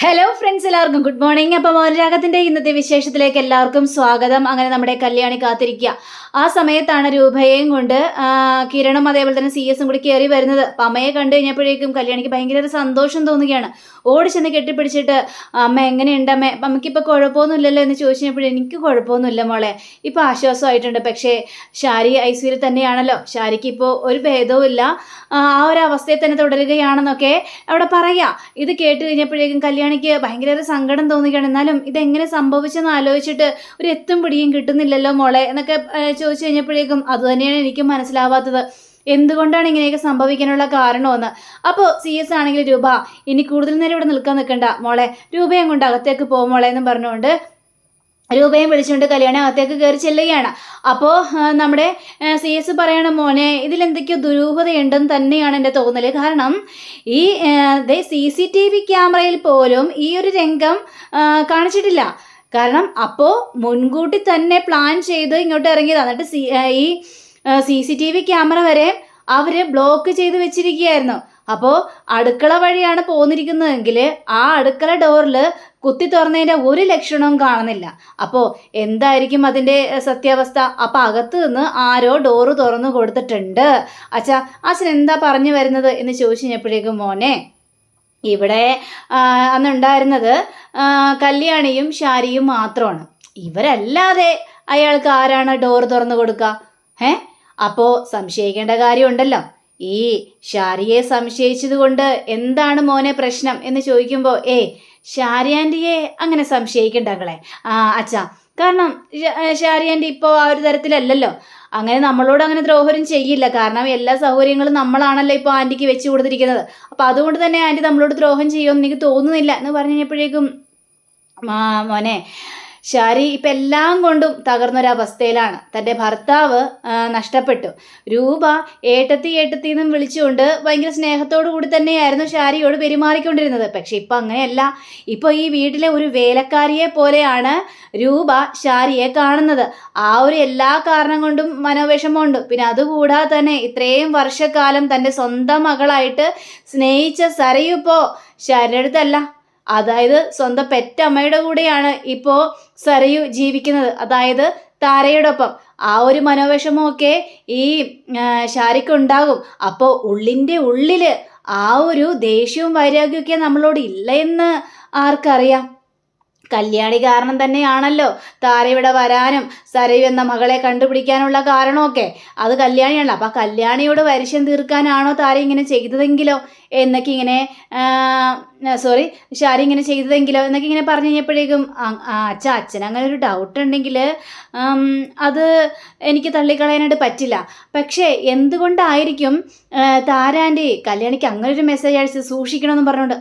Hello friends, എല്ലാവർക്കും good morning. അപ്പം മൗനരാഗത്തിന്റെ ഇന്നത്തെ വിശേഷത്തിലേക്ക് എല്ലാവർക്കും സ്വാഗതം. അങ്ങനെ നമ്മുടെ കല്യാണി കാത്തിരിക്കുക. ആ സമയത്താണ് രൂപയെയും കൊണ്ട് കിരണും അതേപോലെ തന്നെ CS കൂടി കയറി വരുന്നത്. അപ്പം അമ്മയെ കണ്ടു കഴിഞ്ഞപ്പോഴേക്കും കല്യാണിക്ക് ഭയങ്കര ഒരു സന്തോഷം തോന്നുകയാണ്. ഓടിച്ചെന്ന് കെട്ടിപ്പിടിച്ചിട്ട് അമ്മ എങ്ങനെയുണ്ട് അമ്മ, അമ്മയ്ക്കിപ്പോൾ കുഴപ്പമൊന്നുമില്ലല്ലോ എന്ന് ചോദിച്ചപ്പോഴേ എനിക്ക് കുഴപ്പമൊന്നുമില്ല മോളെ, ഇപ്പോൾ ആശ്വാസമായിട്ടുണ്ട്. പക്ഷേ ഷാരി ഐസിയിൽ തന്നെയാണല്ലോ, ഷാരിക്ക് ഇപ്പോൾ ഒരു ഭേദവും ഇല്ല, ആ ഒരു അവസ്ഥയിൽ തന്നെ തുടരുകയാണെന്നൊക്കെ അവിടെ പറയാം. ഇത് കേട്ട് കഴിഞ്ഞപ്പോഴേക്കും കല്യാണിക്ക് ഭയങ്കര സങ്കടം തോന്നുകയാണ്. എന്നാലും ഇതെങ്ങനെ സംഭവിച്ചെന്ന് ആലോചിച്ചിട്ട് ഒരു എത്തും പിടിയും കിട്ടുന്നില്ലല്ലോ മോളെ എന്നൊക്കെ ചോദിച്ചു കഴിഞ്ഞപ്പോഴേക്കും അതുതന്നെയാണ് എനിക്കും മനസ്സിലാവാത്തത്, എന്തുകൊണ്ടാണ് ഇങ്ങനെയൊക്കെ സംഭവിക്കാനുള്ള കാരണമെന്ന്. അപ്പോൾ CS ആണെങ്കിൽ രൂപ ഇനി കൂടുതൽ നേരം ഇവിടെ നിൽക്കണ്ട മോളെ, രൂപയും കൊണ്ട് അകത്തേക്ക് പോകും മോളെ എന്നും പറഞ്ഞുകൊണ്ട് രൂപയും വിളിച്ചുകൊണ്ട് കല്യാണി അകത്തേക്ക് കയറി ചെല്ലുകയാണ്. അപ്പോൾ നമ്മുടെ CS പറയണം, മോനെ ഇതിലെന്തൊക്കെയോ ദുരൂഹതയുണ്ടെന്ന് തന്നെയാണ് എൻ്റെ തോന്നൽ. കാരണം ഈ CCTV ക്യാമറയിൽ പോലും ഈ ഒരു രംഗം കാണിച്ചിട്ടില്ല. കാരണം അപ്പോൾ മുൻകൂട്ടി തന്നെ പ്ലാൻ ചെയ്ത് ഇങ്ങോട്ട് ഇറങ്ങിയതാണ്. എന്നിട്ട് ഈ CCTV ക്യാമറ വരെ അവർ ബ്ലോക്ക് ചെയ്ത് വെച്ചിരിക്കുകയായിരുന്നു. അപ്പോൾ അടുക്കള വഴിയാണ് പോന്നിരിക്കുന്നതെങ്കിൽ ആ അടുക്കള ഡോറിൽ കുത്തി തുറന്നതിൻ്റെ ഒരു ലക്ഷണവും കാണുന്നില്ല. അപ്പോൾ എന്തായിരിക്കും അതിൻ്റെ സത്യാവസ്ഥ? അപ്പം അകത്ത് നിന്ന് ആരോ ഡോറ് തുറന്നു കൊടുത്തിട്ടുണ്ട്. അച്ഛൻ എന്താ പറഞ്ഞു വരുന്നത് എന്ന് ചോദിച്ചു കഴിഞ്ഞപ്പോഴേക്കും, മോനെ ഇവിടെ അന്നുണ്ടായിരുന്നത് കല്യാണിയും ഷാരിയും മാത്രമാണ്. ഇവരല്ലാതെ അയാൾക്ക് ആരാണ് ഡോറ് തുറന്നു കൊടുക്കുക? അപ്പോൾ സംശയിക്കേണ്ട കാര്യമുണ്ടല്ലോ. ഈ ഷാരിയെ സംശയിച്ചത് കൊണ്ട് എന്താണ് മോനെ പ്രശ്നം എന്ന് ചോദിക്കുമ്പോൾ, ഷാരി ആൻറ്റിയെ അങ്ങനെ സംശയിക്കണ്ടങ്ങളെ അച്ഛാ. കാരണം ഷാരി ആൻറ്റി ഇപ്പോൾ ആ ഒരു തരത്തിലല്ലല്ലോ, അങ്ങനെ നമ്മളോട് അങ്ങനെ ദ്രോഹം ചെയ്യില്ല. കാരണം എല്ലാ സൗകര്യങ്ങളും നമ്മളാണല്ലോ ഇപ്പോൾ ആൻറ്റിക്ക് വെച്ച് കൊടുത്തിരിക്കുന്നത്. അപ്പോൾ അതുകൊണ്ട് തന്നെ ആൻറ്റി നമ്മളോട് ദ്രോഹം ചെയ്യുമെന്ന് എനിക്ക് തോന്നുന്നില്ല എന്ന് പറഞ്ഞു കഴിഞ്ഞപ്പോഴേക്കും, മോനെ ഷാരി ഇപ്പം എല്ലാം കൊണ്ടും തകർന്നൊരവസ്ഥയിലാണ്. തൻ്റെ ഭർത്താവ് നഷ്ടപ്പെട്ടു. രൂപ ഏട്ടത്തി എന്നും വിളിച്ചുകൊണ്ട് ഭയങ്കര സ്നേഹത്തോടു കൂടി തന്നെയായിരുന്നു ഷാരിയോട് പെരുമാറിക്കൊണ്ടിരുന്നത്. പക്ഷെ ഇപ്പം അങ്ങനെയല്ല. ഇപ്പോൾ ഈ വീട്ടിലെ ഒരു വേലക്കാരിയെ പോലെയാണ് രൂപ ഷാരിയെ കാണുന്നത്. ആ ഒരു എല്ലാ കാരണം കൊണ്ടും മനോവിഷമമുണ്ട്. പിന്നെ അതുകൂടാതെ തന്നെ ഇത്രയും വർഷക്കാലം തൻ്റെ സ്വന്തം മകളായിട്ട് സ്നേഹിച്ച സരയു ഇപ്പോൾ ഷാരിയുടെ അടുത്തല്ല, അതായത് സ്വന്തം പെറ്റമ്മയുടെ കൂടെയാണ് ഇപ്പോൾ സരയു ജീവിക്കുന്നത്, അതായത് താരയോടൊപ്പം. ആ ഒരു മനോവിഷമമൊക്കെ ഈ ഷാരിക്കുണ്ടാകും. അപ്പോൾ ഉള്ളിൻ്റെ ഉള്ളിൽ ആ ഒരു ദേഷ്യവും വൈരാഗ്യമൊക്കെ നമ്മളോട് ഇല്ല എന്ന് ആർക്കറിയാം? കല്യാണി കാരണം തന്നെയാണല്ലോ താര ഇവിടെ വരാനും സരയു എന്ന മകളെ കണ്ടുപിടിക്കാനുള്ള കാരണമൊക്കെ അത് കല്യാണിയാണല്ലോ. അപ്പം കല്യാണിയോട് വരിശം തീർക്കാനാണോ താര ഇങ്ങനെ ചെയ്തതെങ്കിലോ എന്നൊക്കെ ഇങ്ങനെ ഷാരി ഇങ്ങനെ ചെയ്തതെങ്കിലോ എന്നൊക്കെ ഇങ്ങനെ പറഞ്ഞു കഴിഞ്ഞപ്പോഴേക്കും, അച്ഛൻ അങ്ങനെ ഒരു ഡൗട്ട് ഉണ്ടെങ്കിൽ അത് എനിക്ക് തള്ളിക്കളയാനായിട്ട് പറ്റില്ല. പക്ഷേ എന്തുകൊണ്ടായിരിക്കും താരാൻ്റെ കല്യാണിക്ക് അങ്ങനെ ഒരു മെസ്സേജ് അയച്ച് സൂക്ഷിക്കണമെന്ന് പറഞ്ഞുകൊണ്ട്?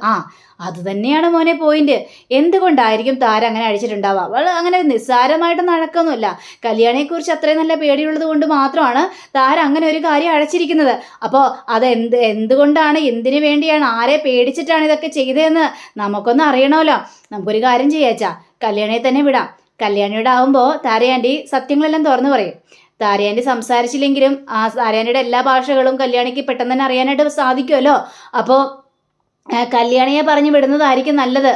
അത് തന്നെയാണ് മോനെ പോയിന്റ്. എന്തുകൊണ്ടായിരിക്കും താര അങ്ങനെ അഴിച്ചിട്ടുണ്ടാവുക? അവൾ അങ്ങനെ നിസ്സാരമായിട്ട് നടക്കൊന്നുമില്ല. കല്യാണിയെക്കുറിച്ച് അത്രയും നല്ല പേടിയുള്ളത് കൊണ്ട് മാത്രമാണ് താര അങ്ങനെ ഒരു കാര്യം അഴച്ചിരിക്കുന്നത്. അപ്പോൾ അത് എന്തുകൊണ്ടാണ്, എന്തിനു വേണ്ടിയാണ്, ആരെ പേടിച്ചിട്ടാണ് ഇതൊക്കെ ചെയ്തതെന്ന് നമുക്കൊന്ന് അറിയണമല്ലോ. നമുക്കൊരു കാര്യം ചെയ്യാച്ചാ, കല്യാണിയെ തന്നെ വിടാം. കല്യാണിയുടെ ആവുമ്പോൾ താരയാൻറ്റി സത്യങ്ങളെല്ലാം തുറന്നു പറയും. താരയാൻറ്റി സംസാരിച്ചില്ലെങ്കിലും ആ താരയാൻറ്റിയുടെ എല്ലാ ഭാഷകളും കല്യാണിക്ക് പെട്ടെന്ന് തന്നെ അറിയാനായിട്ട് സാധിക്കുമല്ലോ. അപ്പോൾ കല്യാണിയെ പറഞ്ഞു വിടുന്നതായിരിക്കും നല്ലത്.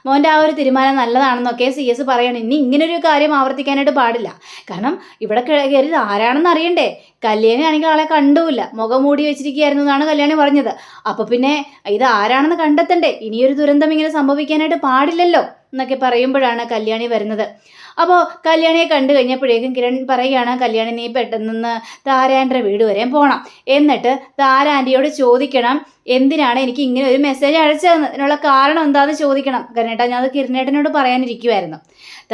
മോൻ്റെ ആ ഒരു തീരുമാനം നല്ലതാണെന്നൊക്കെ CS പറയണം. ഇനി ഇങ്ങനൊരു കാര്യം ആവർത്തിക്കാനായിട്ട് പാടില്ല. കാരണം ഇവിടെ കയറി ആരാണെന്ന് അറിയണ്ടേ? കല്യാണി ആണെങ്കിൽ ആളെ കണ്ടുമില്ല, മുഖം മൂടി വെച്ചിരിക്കുകയായിരുന്നു എന്നാണ് കല്യാണി പറഞ്ഞത്. അപ്പോൾ പിന്നെ ഇത് ആരാണെന്ന് കണ്ടെത്തണ്ടേ? ഇനിയൊരു ദുരന്തം ഇങ്ങനെ സംഭവിക്കാനായിട്ട് പാടില്ലല്ലോ എന്നൊക്കെ പറയുമ്പോഴാണ് കല്യാണി വരുന്നത്. അപ്പോൾ കല്യാണിയെ കണ്ടു കഴിഞ്ഞപ്പോഴേക്കും കിരൺ പറയുകയാണ്, കല്യാണി നീ പെട്ടെന്ന് താരാൻ്റെ വീട് വരെ പോകണം. എന്നിട്ട് താരാൻ്റിയോട് ചോദിക്കണം, എന്തിനാണ് എനിക്ക് ഇങ്ങനെ ഒരു മെസ്സേജ് അയച്ചതെന്ന്, അതിനുള്ള കാരണം എന്താണെന്ന് ചോദിക്കണം. കാരണം ഞാൻ അത് കിരണേട്ടനോട് പറയാനിരിക്കുമായിരുന്നു.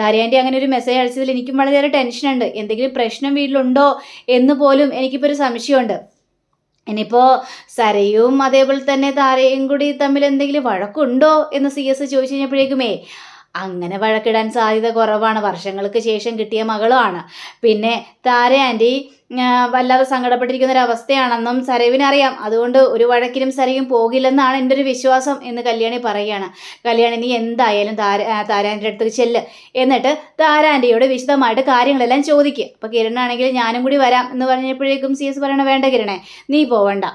താരാൻ്റി അങ്ങനെ ഒരു മെസ്സേജ് അയച്ചതിൽ എനിക്കും വളരെയേറെ ടെൻഷനുണ്ട്. എന്തെങ്കിലും പ്രശ്നം വീട്ടിലുണ്ടോ എന്ന് പോലും എനിക്കിപ്പോൾ ഒരു സംശയമുണ്ട്. ഇനിയിപ്പോൾ സരയും അതേപോലെ തന്നെ താരയും കൂടി തമ്മിൽ എന്തെങ്കിലും വഴക്കുണ്ടോ എന്ന് CS ചോദിച്ചു കഴിഞ്ഞപ്പോഴേക്കുമേ, അങ്ങനെ വഴക്കിടാൻ സാധ്യത കുറവാണ്. വർഷങ്ങൾക്ക് ശേഷം കിട്ടിയ മകളുമാണ്. പിന്നെ താര ആൻറ്റി വല്ലാതെ സങ്കടപ്പെട്ടിരിക്കുന്ന ഒരവസ്ഥയാണെന്നും സരയുവിനറിയാം. അതുകൊണ്ട് ഒരു വഴക്കിനും സരയും പോകില്ലെന്നാണ് എൻ്റെ ഒരു വിശ്വാസം എന്ന് കല്യാണി പറയുകയാണ്. കല്യാണി നീ എന്തായാലും താരാൻ്റെ അടുത്ത് ചെല്ല്, എന്നിട്ട് താരാൻ്റിയോട് വിശദമായിട്ട് കാര്യങ്ങളെല്ലാം ചോദിക്കുക. അപ്പോൾ കിരണാണെങ്കിൽ ഞാനും കൂടി വരാം എന്ന് പറഞ്ഞപ്പോഴേക്കും CS പറയണ, വേണ്ട കിരണേ നീ പോവണ്ട,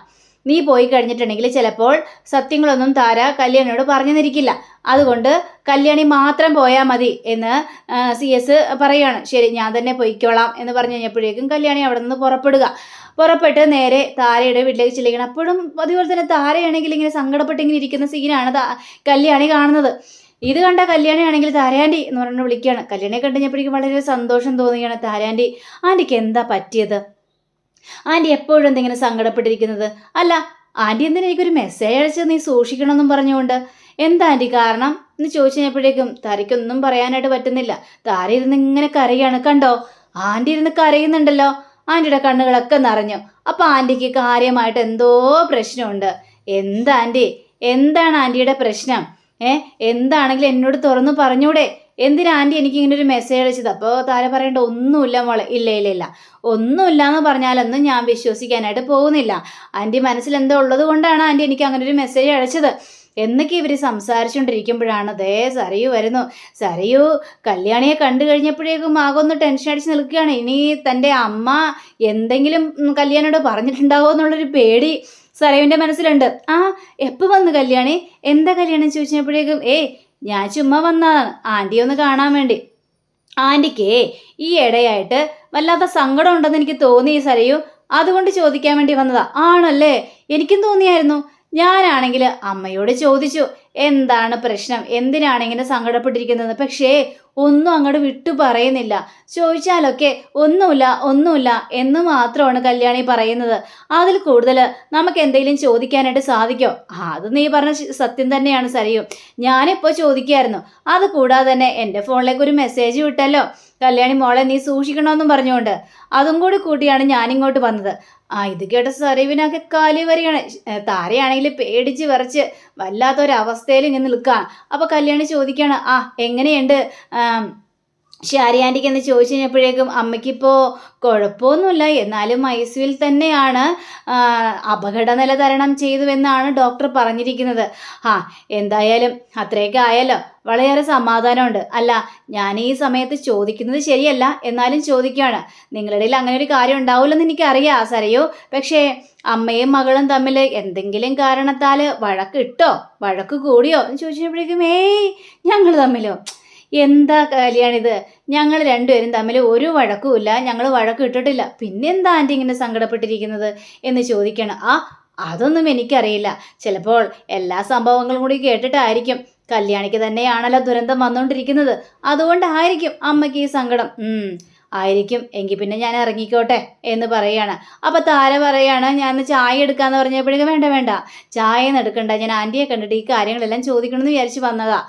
നീ പോയി കഴിഞ്ഞിട്ടുണ്ടെങ്കിൽ ചിലപ്പോൾ സത്യങ്ങളൊന്നും താര കല്യാണിയോട് പറഞ്ഞു തന്നിരിക്കില്ല. അതുകൊണ്ട് കല്യാണി മാത്രം പോയാൽ മതി എന്ന് CS പറയുകയാണ്. ശരി, ഞാൻ തന്നെ പൊയ്ക്കോളാം എന്ന് പറഞ്ഞു കഴിഞ്ഞപ്പോഴേക്കും കല്യാണി അവിടെ നിന്ന് പുറപ്പെട്ട് നേരെ താരയുടെ വീട്ടിലേക്ക് ചെല്ലുകയാണ്. അപ്പോഴും അതുപോലെ തന്നെ താരയാണെങ്കിൽ ഇങ്ങനെ സങ്കടപ്പെട്ടിങ്ങനെ ഇരിക്കുന്ന സീനാണ് കല്യാണി കാണുന്നത്. ഇത് കണ്ട കല്യാണിയാണെങ്കിൽ താരാൻറ്റി എന്ന് പറഞ്ഞു വിളിക്കുകയാണ്. കല്യാണിയെ കണ്ടുകഴിഞ്ഞപ്പോഴേക്കും വളരെ സന്തോഷം തോന്നുകയാണ്. താരാൻറ്റി, ആൻറ്റിക്ക് എന്താ പറ്റിയത്? ആൻറ്റി എപ്പോഴും എന്തെങ്കിലും സങ്കടപ്പെട്ടിരിക്കുന്നത്? അല്ല, ആൻറ്റി എന്തിനാ എനിക്കൊരു മെസ്സേജ് അയച്ചത് നീ സൂക്ഷിക്കണമെന്നും പറഞ്ഞുകൊണ്ട്? എന്താ ആൻറ്റി കാരണം എന്ന് ചോദിച്ചു കഴിഞ്ഞപ്പോഴേക്കും താരയ്ക്കൊന്നും പറയാനായിട്ട് പറ്റുന്നില്ല. താര ഇരുന്ന് ഇങ്ങനെ കരയാണ്. കണ്ടോ, ആൻറ്റി ഇരുന്ന് കരയുന്നുണ്ടല്ലോ. ആൻറ്റിയുടെ കണ്ണുകളൊക്കെ നിറഞ്ഞു. അപ്പം ആൻറ്റിക്ക് കാര്യമായിട്ട് എന്തോ പ്രശ്നമുണ്ട്. എന്താ ആൻറ്റി, എന്താണ് ആൻറ്റിയുടെ പ്രശ്നം? എന്താണെങ്കിലും എന്നോട് തുറന്നു പറഞ്ഞൂടെ? എന്തിനാ ആൻറ്റി എനിക്ക് ഇങ്ങനെ ഒരു മെസ്സേജ് അയച്ചത്? അപ്പോൾ താര പറയേണ്ട ഒന്നുമില്ല മോളെ. ഇല്ല, ഒന്നുമില്ല എന്ന് പറഞ്ഞാലൊന്നും ഞാൻ വിശ്വസിക്കാനായിട്ട് പോകുന്നില്ല. ആൻറ്റി മനസ്സിൽ എന്തോ ഉള്ളത് കൊണ്ടാണ് ആൻറ്റി എനിക്ക് അങ്ങനെ ഒരു മെസ്സേജ് അയച്ചത് എന്നൊക്കെ ഇവർ സംസാരിച്ചുകൊണ്ടിരിക്കുമ്പോഴാണ് ദേ സരയു വരുന്നു. സരയു കല്യാണിയെ കണ്ടു കഴിഞ്ഞപ്പോഴേക്കും ആകൊന്ന് ടെൻഷൻ അടിച്ച് നിൽക്കുകയാണ്. ഇനി തൻ്റെ അമ്മ എന്തെങ്കിലും കല്യാണിയോട് പറഞ്ഞിട്ടുണ്ടാവോ എന്നുള്ളൊരു പേടി സരയുവിൻ്റെ മനസ്സിലുണ്ട്. എപ്പോൾ വന്നു കല്യാണി? എന്താ കല്യാണം ചോദിച്ചപ്പോഴേക്കും ഞാൻ ചുമ്മാ വന്നതാണ് ആൻറ്റിയെ ഒന്ന് കാണാൻ വേണ്ടി. ആൻറ്റിക്ക് ഈ ഇടയായിട്ട് വല്ലാത്ത സങ്കടം ഉണ്ടെന്ന് എനിക്ക് തോന്നി സരയു, അതുകൊണ്ട് ചോദിക്കാൻ വേണ്ടി വന്നതാ. ആണല്ലേ, എനിക്കും തോന്നിയായിരുന്നു. ഞാനാണെങ്കിൽ അമ്മയോട് ചോദിച്ചു എന്താണ് പ്രശ്നം, എന്തിനാണ് ഇങ്ങനെ സങ്കടപ്പെട്ടിരിക്കുന്നത്. പക്ഷേ ഒന്നും അങ്ങോട്ട് വിട്ടു പറയുന്നില്ല. ചോദിച്ചാലൊക്കെ ഒന്നുമില്ല എന്ന് മാത്രമാണ് കല്യാണി പറയുന്നത്. അതിൽ കൂടുതൽ നമുക്ക് എന്തെങ്കിലും ചോദിക്കാനായിട്ട് സാധിക്കോ? അത് നീ പറഞ്ഞ സത്യം തന്നെയാണ് സരയു. ഞാനിപ്പോൾ ചോദിക്കായിരുന്നു. അത് കൂടാതെ തന്നെ എൻ്റെ ഫോണിലേക്ക് ഒരു മെസ്സേജ് വിട്ടല്ലോ, കല്യാണി മോളെ നീ സൂക്ഷിക്കണമെന്നും പറഞ്ഞുകൊണ്ട്. അതും കൂടി കൂട്ടിയാണ് ഞാനിങ്ങോട്ട് വന്നത്. ഇത് കേട്ട സരയുവിനൊക്കെ കാലി വരികയാണ്. താരയാണെങ്കിൽ പേടിച്ച് വിറച്ച് വല്ലാത്തൊരവസ്ഥയിൽ ഇങ്ങനെ നിൽക്കുകയാണ്. അപ്പോൾ കല്യാണി ചോദിക്കുകയാണ്, എങ്ങനെയുണ്ട് ഷാരി ആൻറ്റിക്ക് എന്ന് ചോദിച്ചു കഴിഞ്ഞപ്പോഴേക്കും അമ്മയ്ക്കിപ്പോൾ കുഴപ്പമൊന്നുമില്ല, എന്നാലും ICUവിൽ തന്നെയാണ്, അപകടനില തരണം ചെയ്തുവെന്നാണ് ഡോക്ടർ പറഞ്ഞിരിക്കുന്നത്. എന്തായാലും അത്രയൊക്കെ ആയല്ലോ, വളരെയേറെ സമാധാനമുണ്ട്. അല്ല, ഞാൻ ഈ സമയത്ത് ചോദിക്കുന്നത് ശരിയല്ല, എന്നാലും ചോദിക്കുകയാണ്. നിങ്ങളുടെ ഇടയിൽ അങ്ങനെ ഒരു കാര്യം ഉണ്ടാവില്ലെന്ന് എനിക്കറിയാം സരയു. പക്ഷേ അമ്മയും മകളും തമ്മിൽ എന്തെങ്കിലും കാരണത്താൽ വഴക്ക് കൂടിയോ എന്ന് ചോദിച്ചപ്പോഴേക്കും ഞങ്ങൾ തമ്മിലോ? എന്താ കല്യാണിത്? ഞങ്ങൾ രണ്ടുപേരും തമ്മിൽ ഒരു വഴക്കുമില്ല, ഞങ്ങൾ വഴക്ക് ഇട്ടിട്ടില്ല. പിന്നെന്താ ആൻറ്റി ഇങ്ങനെ സങ്കടപ്പെട്ടിരിക്കുന്നത് എന്ന് ചോദിക്കണം. അതൊന്നും എനിക്കറിയില്ല. ചിലപ്പോൾ എല്ലാ സംഭവങ്ങളും കൂടി കേട്ടിട്ടായിരിക്കും. കല്യാണിക്ക് തന്നെയാണല്ലോ ദുരന്തം വന്നുകൊണ്ടിരിക്കുന്നത്, അതുകൊണ്ടായിരിക്കും അമ്മയ്ക്ക് ഈ സങ്കടം. ആയിരിക്കും. എങ്കിൽ പിന്നെ ഞാൻ ഇറങ്ങിക്കോട്ടെ എന്ന് പറയാണ്. അപ്പം താര പറയാണ്, ഞാൻ ചായ എടുക്കാന്ന് പറഞ്ഞപ്പോഴേക്കും വേണ്ട, ചായ ഒന്നും എടുക്കണ്ട, ഞാൻ ആൻറ്റിയെ കണ്ടിട്ട് ഈ കാര്യങ്ങളെല്ലാം ചോദിക്കണമെന്ന് വിചാരിച്ച് വന്നതാ.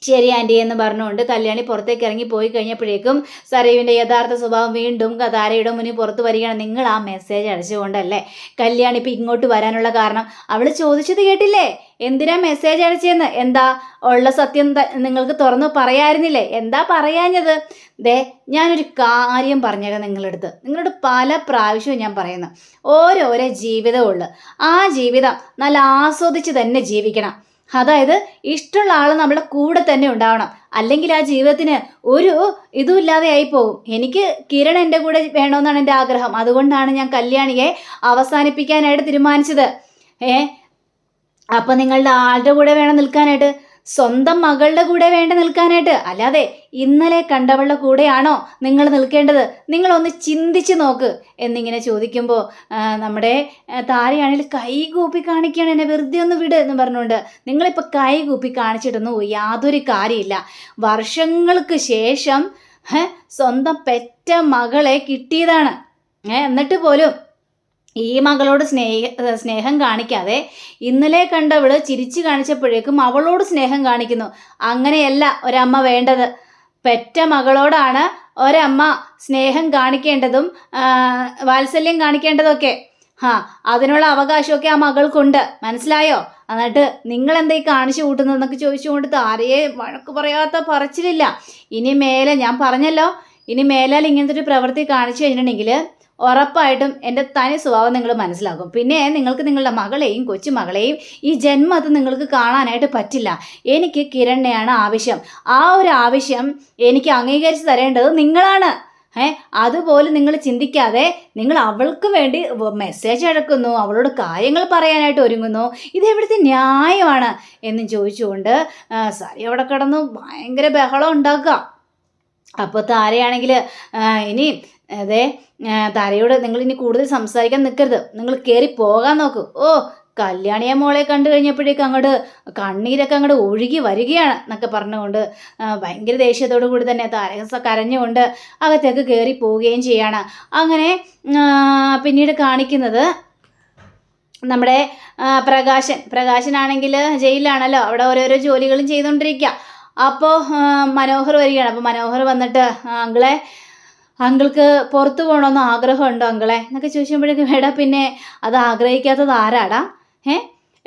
ശരി ആൻറ്റി എന്ന് പറഞ്ഞുകൊണ്ട് കല്യാണി പുറത്തേക്ക് ഇറങ്ങി പോയി കഴിഞ്ഞപ്പോഴേക്കും സരയുവിൻ്റെ യഥാർത്ഥ സ്വഭാവം വീണ്ടും താരയുടെ മുന്നിൽ പുറത്ത് വരികയാണ്. നിങ്ങൾ ആ മെസ്സേജ് അയച്ചുകൊണ്ടല്ലേ കല്യാണി ഇപ്പം ഇങ്ങോട്ട് വരാനുള്ള കാരണം? അവൾ ചോദിച്ചത് കേട്ടില്ലേ, എന്തിനാ മെസ്സേജ് അയച്ചതെന്ന്? എന്താ ഉള്ള സത്യം നിങ്ങൾക്ക് തുറന്നു പറയായിരുന്നില്ലേ? എന്താ പറയാഞ്ഞത്? ഞാനൊരു കാര്യം പറഞ്ഞേക്കാം നിങ്ങളോട് പല പ്രാവശ്യവും ഞാൻ പറയുന്നു, ഓരോരോ ജീവിതമുള്ളു. ആ ജീവിതം നല്ല ആസ്വദിച്ച് തന്നെ ജീവിക്കണം. അതായത് ഇഷ്ടമുള്ള ആൾ നമ്മുടെ കൂടെ തന്നെ ഉണ്ടാവണം. അല്ലെങ്കിൽ ആ ജീവിതത്തിന് ഒരു ഇതും ഇല്ലാതെ ആയി പോകും. എനിക്ക് കിരൺ എൻ്റെ കൂടെ വേണമെന്നാണ് എൻ്റെ ആഗ്രഹം. അതുകൊണ്ടാണ് ഞാൻ കല്യാണിയെ അവസാനിപ്പിക്കാനായിട്ട് തീരുമാനിച്ചത്. അപ്പം നിങ്ങളുടെ ആളുടെ കൂടെ വേണം നിൽക്കാനായിട്ട്, സ്വന്തം മകളുടെ കൂടെ വേണ്ട നിൽക്കാനായിട്ട്, അല്ലാതെ ഇന്നലെ കണ്ടവളുടെ കൂടെയാണോ നിങ്ങൾ നിൽക്കേണ്ടത്? നിങ്ങളൊന്ന് ചിന്തിച്ച് നോക്ക് എന്നിങ്ങനെ ചോദിക്കുമ്പോൾ നമ്മുടെ താരയാണെങ്കിൽ കൈ കൂപ്പി കാണിക്കുകയാണ്. എന്നെ വെറുതെ ഒന്ന് വിട് എന്ന് പറഞ്ഞുകൊണ്ട്. നിങ്ങളിപ്പോൾ കൈ കൂപ്പി കാണിച്ചിട്ടൊന്നും യാതൊരു കാര്യമില്ല. വർഷങ്ങൾക്ക് ശേഷം സ്വന്തം പെറ്റ മകളെ കിട്ടിയതാണ്. എന്നിട്ട് പോലും ഈ മകളോട് സ്നേഹം കാണിക്കാതെ ഇന്നലെ കണ്ടവള് ചിരിച്ചു കാണിച്ചപ്പോഴേക്കും അവളോട് സ്നേഹം കാണിക്കുന്നു. അങ്ങനെയല്ല ഒരമ്മ വേണ്ടത്. പെറ്റ മകളോടാണ് ഒരമ്മ സ്നേഹം കാണിക്കേണ്ടതും വാത്സല്യം കാണിക്കേണ്ടതൊക്കെ. അതിനുള്ള അവകാശമൊക്കെ ആ മകൾക്കുണ്ട്, മനസ്സിലായോ? എന്നിട്ട് നിങ്ങളെന്താ ഈ കാണിച്ചു കൂട്ടുന്നതെന്നൊക്കെ ചോദിച്ചുകൊണ്ട് താരയെ വഴക്ക് പറയാത്ത പറച്ചിലില്ല. ഇനി മേലെ ഞാൻ പറഞ്ഞല്ലോ, ഇനി മേലാൽ ഇങ്ങനത്തെ ഒരു പ്രവൃത്തി കാണിച്ചു കഴിഞ്ഞിട്ടുണ്ടെങ്കിൽ ഉറപ്പായിട്ടും എൻ്റെ തനി സ്വഭാവം നിങ്ങൾ മനസ്സിലാക്കും. പിന്നെ നിങ്ങൾക്ക് നിങ്ങളുടെ മകളെയും കൊച്ചുമകളെയും ഈ ജന്മത്തിൽ നിങ്ങൾക്ക് കാണാനായിട്ട് പറ്റില്ല. എനിക്ക് കിരണിനെയാണ് ആവശ്യം. ആ ഒരു ആവശ്യം എനിക്ക് അംഗീകരിച്ച് തരേണ്ടത് നിങ്ങളാണ്. അതുപോലെ നിങ്ങൾ ചിന്തിക്കാതെ നിങ്ങൾ അവൾക്ക് വേണ്ടി മെസ്സേജ് അയക്കുന്നു, അവളോട് കാര്യങ്ങൾ പറയാനായിട്ട് ഒരുങ്ങുന്നു. ഇതെവിടുത്തെ ന്യായമാണ് എന്നും ചോദിച്ചുകൊണ്ട് സാരി അവിടെ കിടന്നു ഭയങ്കര ബഹളം ഉണ്ടാക്കുക. അപ്പോൾ താരയാണെങ്കിൽ ഇനി അതെ താരയോട് നിങ്ങൾ ഇനി കൂടുതൽ സംസാരിക്കാൻ നിൽക്കരുത്, നിങ്ങൾ കയറി പോകാൻ നോക്കൂ. കല്യാണിയെ മോളെ കണ്ടു കഴിഞ്ഞപ്പോഴേക്കും അങ്ങോട്ട് കണ്ണീരൊക്കെ അങ്ങോട്ട് ഒഴുകി വരികയാണ് എന്നൊക്കെ പറഞ്ഞുകൊണ്ട് ഭയങ്കര ദേഷ്യത്തോടു കൂടി തന്നെ താര കരഞ്ഞുകൊണ്ട് അകത്തേക്ക് കയറി പോവുകയും ചെയ്യാണ്. അങ്ങനെ പിന്നീട് കാണിക്കുന്നത് നമ്മുടെ പ്രകാശനാണെങ്കിൽ ജയിലിലാണല്ലോ, അവിടെ ഓരോരോ ജോലികളും ചെയ്തുകൊണ്ടിരിക്കുക. അപ്പോൾ മനോഹർ വരികയാണ്. അപ്പോൾ മനോഹർ വന്നിട്ട് അങ്കിൾക്ക് പുറത്തു പോകണമെന്ന് ആഗ്രഹമുണ്ടോ അങ്കിളെ എന്നൊക്കെ ചോദിക്കുമ്പോഴേക്കും എടാ പിന്നെ അത് ആഗ്രഹിക്കാത്തത് ആരാടാ?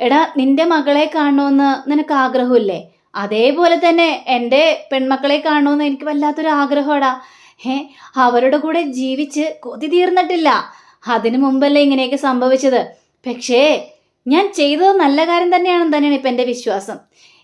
എടാ നിന്റെ മകളെ കാണണമെന്ന് നിനക്ക് ആഗ്രഹമില്ലേ? അതേപോലെ തന്നെ എൻ്റെ പെൺമക്കളെ കാണണമെന്ന് എനിക്ക് വല്ലാത്തൊരു ആഗ്രഹമാടാ. അവരുടെ കൂടെ ജീവിച്ച് കൊതി തീർന്നിട്ടില്ല. അതിനു മുമ്പല്ലേ ഇങ്ങനെയൊക്കെ സംഭവിച്ചത്. പക്ഷേ ഞാൻ ചെയ്തത് നല്ല കാര്യം തന്നെയാണ് ഇപ്പം എൻ്റെ വിശ്വാസം.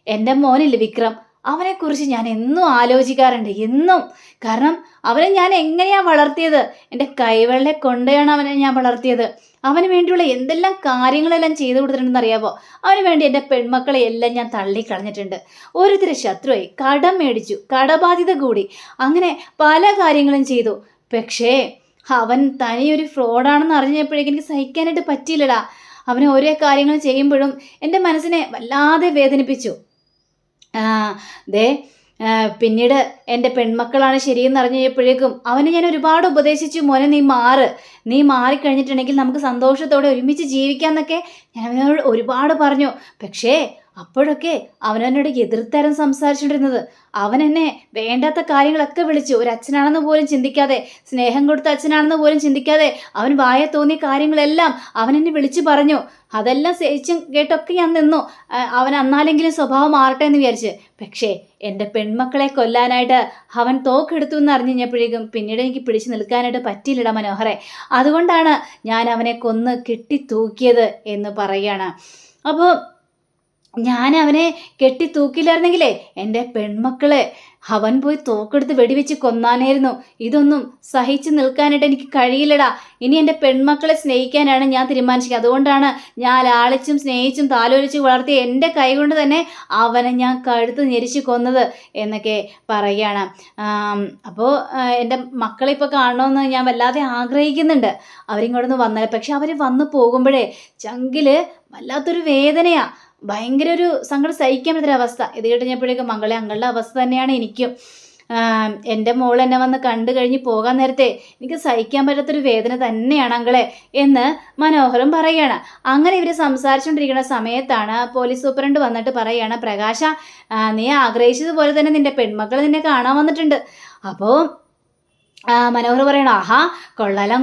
എൻ്റെ മോനില്ലേ വിക്രം, അവനെക്കുറിച്ച് ഞാൻ എന്നും ആലോചിക്കാറുണ്ട്, എന്നും. കാരണം അവനെ ഞാൻ എങ്ങനെയാണ് വളർത്തിയത്? എൻ്റെ കൈവെള്ളെ കൊണ്ടാണ് അവനെ ഞാൻ വളർത്തിയത്. അവന് വേണ്ടിയുള്ള എന്തെല്ലാം കാര്യങ്ങളെല്ലാം ചെയ്തു കൊടുത്തിട്ടുണ്ടെന്ന് അറിയാമോ? അവന് വേണ്ടി എൻ്റെ പെൺമക്കളെ എല്ലാം ഞാൻ തള്ളിക്കളഞ്ഞിട്ടുണ്ട്. ഓരോരുത്തരെ ശത്രുവായി, കടം മേടിച്ചു, കടബാധ്യത കൂടി, അങ്ങനെ പല കാര്യങ്ങളും ചെയ്തു. പക്ഷേ അവൻ തനിയൊരു ഫ്രോഡാണെന്ന് അറിഞ്ഞപ്പോഴേക്കും എനിക്ക് സഹിക്കാനായിട്ട് പറ്റിയില്ലടാ. അവന് ഓരോ കാര്യങ്ങൾ ചെയ്യുമ്പോഴും എൻ്റെ മനസ്സിനെ വല്ലാതെ വേദനിപ്പിച്ചു. പിന്നീട് എൻ്റെ പെൺമക്കളാണ് ശരിയെന്ന് അറിഞ്ഞപ്പോഴേക്കും അവനെ ഞാൻ ഒരുപാട് ഉപദേശിച്ചു. മോനെ നീ മാറിക്കഴിഞ്ഞിട്ടുണ്ടെങ്കിൽ നമുക്ക് സന്തോഷത്തോടെ ഒരുമിച്ച് ജീവിക്കാമെന്നൊക്കെ ഞാൻ അവനോട് ഒരുപാട് പറഞ്ഞു. പക്ഷേ അപ്പോഴൊക്കെ അവനോട് എതിർത്തരം സംസാരിച്ചുകൊണ്ടിരുന്നത്. അവൻ എന്നെ വേണ്ടാത്ത കാര്യങ്ങളൊക്കെ വിളിച്ചു. ഒരു അച്ഛനാണെന്ന് പോലും ചിന്തിക്കാതെ, സ്നേഹം കൊടുത്ത അച്ഛനാണെന്ന് പോലും ചിന്തിക്കാതെ അവൻ വായ തോന്നിയ കാര്യങ്ങളെല്ലാം അവൻ എന്നെ വിളിച്ചു പറഞ്ഞു. അതെല്ലാം സഹിച്ചും കേട്ടൊക്കെ ഞാൻ നിന്നു. അവൻ അന്നാലെങ്കിലും സ്വഭാവം മാറട്ടെ എന്ന് വിചാരിച്ച്. പക്ഷേ എൻ്റെ പെൺമക്കളെ കൊല്ലാനായിട്ട് അവൻ തോക്കെടുത്തു എന്ന് അറിഞ്ഞപ്പോഴേക്കും പിന്നീട് എനിക്ക് പിടിച്ചു നിൽക്കാനായിട്ട് പറ്റിയില്ലടാ മനോഹറെ. അതുകൊണ്ടാണ് ഞാൻ അവനെ കൊന്ന് കെട്ടിത്തൂക്കിയത് എന്ന് പറയുകയാണ്. അപ്പോൾ ഞാൻ അവനെ കെട്ടി തൂക്കില്ലായിരുന്നെങ്കിലേ എൻ്റെ പെൺമക്കളെ അവൻ പോയി തോക്കെടുത്ത് വെടിവെച്ച് കൊന്നാനായിരുന്നു. ഇതൊന്നും സഹിച്ചു നിൽക്കാനായിട്ട് എനിക്ക് കഴിയില്ലടാ. ഇനി എൻ്റെ പെൺമക്കളെ സ്നേഹിക്കാനാണ് ഞാൻ തീരുമാനിച്ചത്. അതുകൊണ്ടാണ് ഞാൻ ലാളിച്ചും സ്നേഹിച്ചും താലോലിച്ച് വളർത്തിയ എൻ്റെ കൈ കൊണ്ട് തന്നെ അവനെ ഞാൻ കഴുത്ത് ഞെരിച്ച് കൊന്നത് എന്നൊക്കെ പറയുകയാണ്. അപ്പോൾ എൻ്റെ മക്കളെ ഇപ്പോൾ കാണണമെന്ന് ഞാൻ വല്ലാതെ ആഗ്രഹിക്കുന്നുണ്ട്. അവരിങ്ങോട്ടൊന്ന് വന്നാൽ, പക്ഷെ അവർ വന്നു പോകുമ്പോഴേ ചങ്കിൽ വല്ലാത്തൊരു വേദനയാണ്. ഭയങ്കര ഒരു സങ്കടം സഹിക്കാൻ പറ്റുന്നൊരവസ്ഥ. ഇത് കഴിഞ്ഞപ്പോഴേക്കും അങ്ങളുടെ അവസ്ഥ തന്നെയാണ് എനിക്കും. എൻ്റെ മോൾ എന്നെ വന്ന് കണ്ടു കഴിഞ്ഞ് പോകാൻ നേരത്തെ എനിക്ക് സഹിക്കാൻ പറ്റാത്തൊരു വേദന തന്നെയാണ് അങ്കളെ എന്ന് മനോഹരം പറയുകയാണ്. അങ്ങനെ ഇവർ സംസാരിച്ചുകൊണ്ടിരിക്കുന്ന സമയത്താണ് പോലീസ് സൂപ്രണ്ട് വന്നിട്ട് പറയുകയാണ്, പ്രകാശ നീ ആഗ്രഹിച്ചതുപോലെ തന്നെ നിൻ്റെ പെൺമക്കൾ നിന്നെ കാണാൻ വന്നിട്ടുണ്ട്. അപ്പോൾ മനോഹർ പറയണം, ആഹാ കൊള്ളാലോ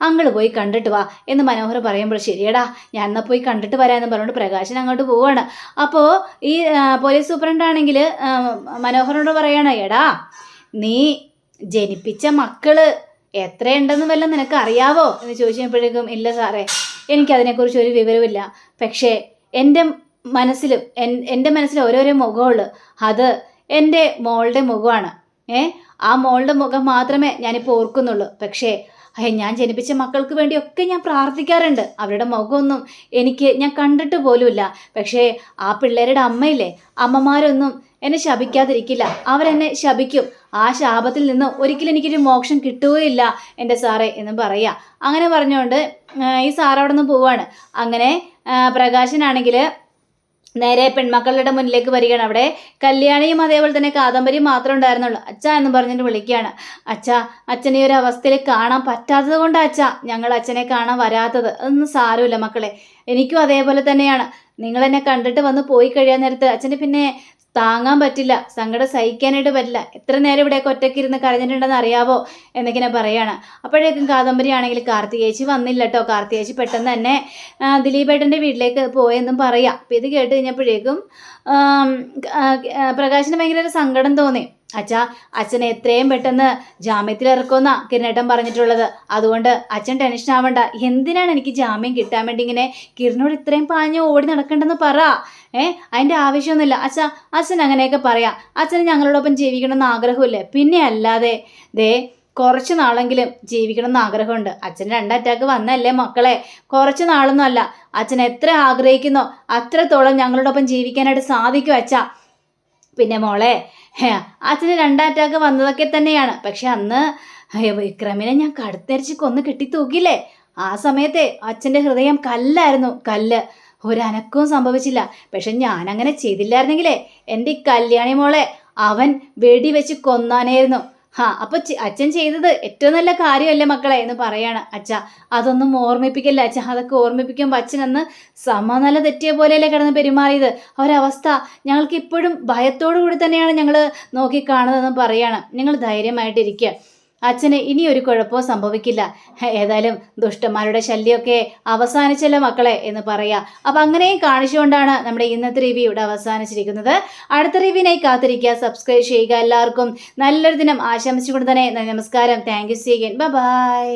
അങ്കിള് പോയി കണ്ടിട്ട് വാ എന്ന് മനോഹർ പറയുമ്പോൾ ശരിയടാ ഞാൻ എന്നാൽ പോയി കണ്ടിട്ട് വരാമെന്ന് പറഞ്ഞുകൊണ്ട് പ്രകാശൻ അങ്ങോട്ട് പോവാണ്. അപ്പോൾ ഈ പോലീസ് സൂപ്രണ്ടാണെങ്കിൽ മനോഹറിനോട് പറയണം, എടാ നീ ജനിപ്പിച്ച മക്കള് എത്രയുണ്ടെന്ന് വല്ലതും നിനക്ക് അറിയാവോ എന്ന് ചോദിച്ചപ്പോഴേക്കും ഇല്ല സാറേ, എനിക്കതിനെക്കുറിച്ച് ഒരു വിവരമില്ല. പക്ഷേ എൻ്റെ മനസ്സിൽ ഓരോരോ മുഖമുള്ളു. അത് എൻ്റെ മോളുടെ മുഖമാണ്. ആ മോളുടെ മുഖം മാത്രമേ ഞാനിപ്പോൾ ഓർക്കുന്നുള്ളൂ. പക്ഷേ ഞാൻ ജനിപ്പിച്ച മക്കൾക്ക് വേണ്ടിയൊക്കെ ഞാൻ പ്രാർത്ഥിക്കാറുണ്ട്. അവരുടെ മുഖമൊന്നും ഞാൻ കണ്ടിട്ട് പോലുമില്ല. പക്ഷേ ആ പിള്ളേരുടെ അമ്മയില്ലേ, അമ്മമാരൊന്നും എന്നെ ശപിക്കാതിരിക്കില്ല. അവരെന്നെ ശപിക്കും. ആ ശാപത്തിൽ നിന്ന് ഒരിക്കലും എനിക്കൊരു മോക്ഷം കിട്ടുകയില്ല എൻ്റെ സാറേ എന്നും പറയാം. അങ്ങനെ പറഞ്ഞുകൊണ്ട് ഈ സാറ് അവിടെ നിന്ന് പോവാണ്. അങ്ങനെ പ്രകാശനാണെങ്കിൽ നേരെ പെൺമക്കളുടെ മുന്നിലേക്ക് വരികയാണ്. അവിടെ കല്യാണിയും അതേപോലെ തന്നെ കാദംബരിയും മാത്രമേ ഉണ്ടായിരുന്നുള്ളൂ. അച്ഛ എന്ന് പറഞ്ഞിട്ട് വിളിക്കുകയാണ്. അച്ഛനെ ഒരു അവസ്ഥയിൽ കാണാൻ പറ്റാത്തത് കൊണ്ടാണ് ഞങ്ങൾ അച്ഛനെ കാണാൻ വരാത്തത്. അതൊന്നും സാരമില്ല മക്കളെ, എനിക്കും അതേപോലെ തന്നെയാണ്. നിങ്ങളെന്നെ കണ്ടിട്ട് വന്ന് പോയി കഴിയാൻ നേരത്ത് അച്ഛന് പിന്നെ താങ്ങാൻ പറ്റില്ല, സങ്കടം സഹിക്കാനായിട്ട് പറ്റില്ല. എത്ര നേരം ഇവിടെയൊക്കെ ഒറ്റയ്ക്കിരുന്ന് കരഞ്ഞിട്ടുണ്ടെന്ന് അറിയാവോ എന്നൊക്കെ പറയാണ്. അപ്പോഴേക്കും കാദംബരി ആണെങ്കിൽ കാർത്തികേച്ചി വന്നില്ല കേട്ടോ. കാർത്തികേച്ചി പെട്ടെന്ന് തന്നെ ദിലീപേട്ടൻ്റെ വീട്ടിലേക്ക് പോയെന്നും പറയാം. അപ്പം ഇത് കേട്ട് കഴിഞ്ഞപ്പോഴേക്കും പ്രകാശിന് ഭയങ്കര ഒരു സങ്കടം തോന്നി. അച്ഛനെ എത്രയും പെട്ടെന്ന് ജാമ്യത്തിൽ ഇറക്കുമെന്നാ കിരണേട്ടൻ പറഞ്ഞിട്ടുള്ളത്. അതുകൊണ്ട് അച്ഛൻ ടെൻഷൻ ആവണ്ട. എന്തിനാണ് എനിക്ക് ജാമ്യം കിട്ടാൻ വേണ്ടി ഇങ്ങനെ കിരണോട് ഇത്രയും പാഞ്ഞ് ഓടി നടക്കണ്ടെന്ന് പറ. അതിൻ്റെ ആവശ്യമൊന്നുമില്ല അച്ഛൻ അങ്ങനെയൊക്കെ പറയാം. അച്ഛന് ഞങ്ങളോടൊപ്പം ജീവിക്കണമെന്ന് ആഗ്രഹമില്ലേ? പിന്നെ അല്ലാതെ കുറച്ച് നാളെങ്കിലും ജീവിക്കണം എന്ന് ആഗ്രഹമുണ്ട്. അച്ഛന് 2 അറ്റാക്ക് വന്നല്ലേ മക്കളെ, കുറച്ച് നാളൊന്നും അല്ല. അച്ഛൻ എത്ര ആഗ്രഹിക്കുന്നോ അത്രത്തോളം ഞങ്ങളോടൊപ്പം ജീവിക്കാനായിട്ട് സാധിക്കും അച്ഛാ. പിന്നെ മോളെ, അച്ഛന് 2 അറ്റാക്ക് വന്നതൊക്കെ തന്നെയാണ്. പക്ഷെ അന്ന് വിക്രമിനെ ഞാൻ കടുത്തരിച്ച് കൊന്ന് കെട്ടിത്തൂക്കില്ലേ, ആ സമയത്തെ അച്ഛൻ്റെ ഹൃദയം കല്ലായിരുന്നു, കല്ല്. ഒരനക്കവും സംഭവിച്ചില്ല. പക്ഷെ ഞാൻ അങ്ങനെ ചെയ്തില്ലായിരുന്നെങ്കിലേ എൻ്റെ ഈ കല്യാണി മോളെ അവൻ വെടിവെച്ച് കൊന്നാനായിരുന്നു. അപ്പൊ അച്ഛൻ ചെയ്തത് ഏറ്റവും നല്ല കാര്യമല്ലേ മക്കളെ എന്ന് പറയാണ് അച്ഛ. അതൊന്നും ഓർമ്മിപ്പിക്കല്ല അച്ഛ. അതൊക്കെ ഓർമ്മിപ്പിക്കുമ്പോൾ അച്ഛനന്ന് സമനില തെറ്റിയ പോലെയല്ലേ കിടന്ന് പെരുമാറിയത്. ഒരവസ്ഥ ഞങ്ങൾക്ക് ഇപ്പോഴും ഭയത്തോടു കൂടി തന്നെയാണ് ഞങ്ങൾ നോക്കിക്കാണുന്നതെന്ന് പറയാണ്. നിങ്ങൾ ധൈര്യമായിട്ടിരിക്കുക, അച്ഛന് ഇനി ഒരു കുഴപ്പവും സംഭവിക്കില്ല. ഏതായാലും ദുഷ്ടന്മാരുടെ ശല്യമൊക്കെ അവസാനിച്ചല്ലോ മക്കളെ എന്ന് പറയാ. അപ്പം അങ്ങനെയും കാണിച്ചുകൊണ്ടാണ് നമ്മുടെ ഇന്നത്തെ റിവ്യൂ ഇവിടെ അവസാനിച്ചിരിക്കുന്നത്. അടുത്ത റിവ്യൂവിനായി കാത്തിരിക്കുക, സബ്സ്ക്രൈബ് ചെയ്യുക. എല്ലാവർക്കും നല്ലൊരു ദിനം ആശംസിച്ചുകൊണ്ട് തന്നെ നമസ്കാരം. Thank you. See again. By.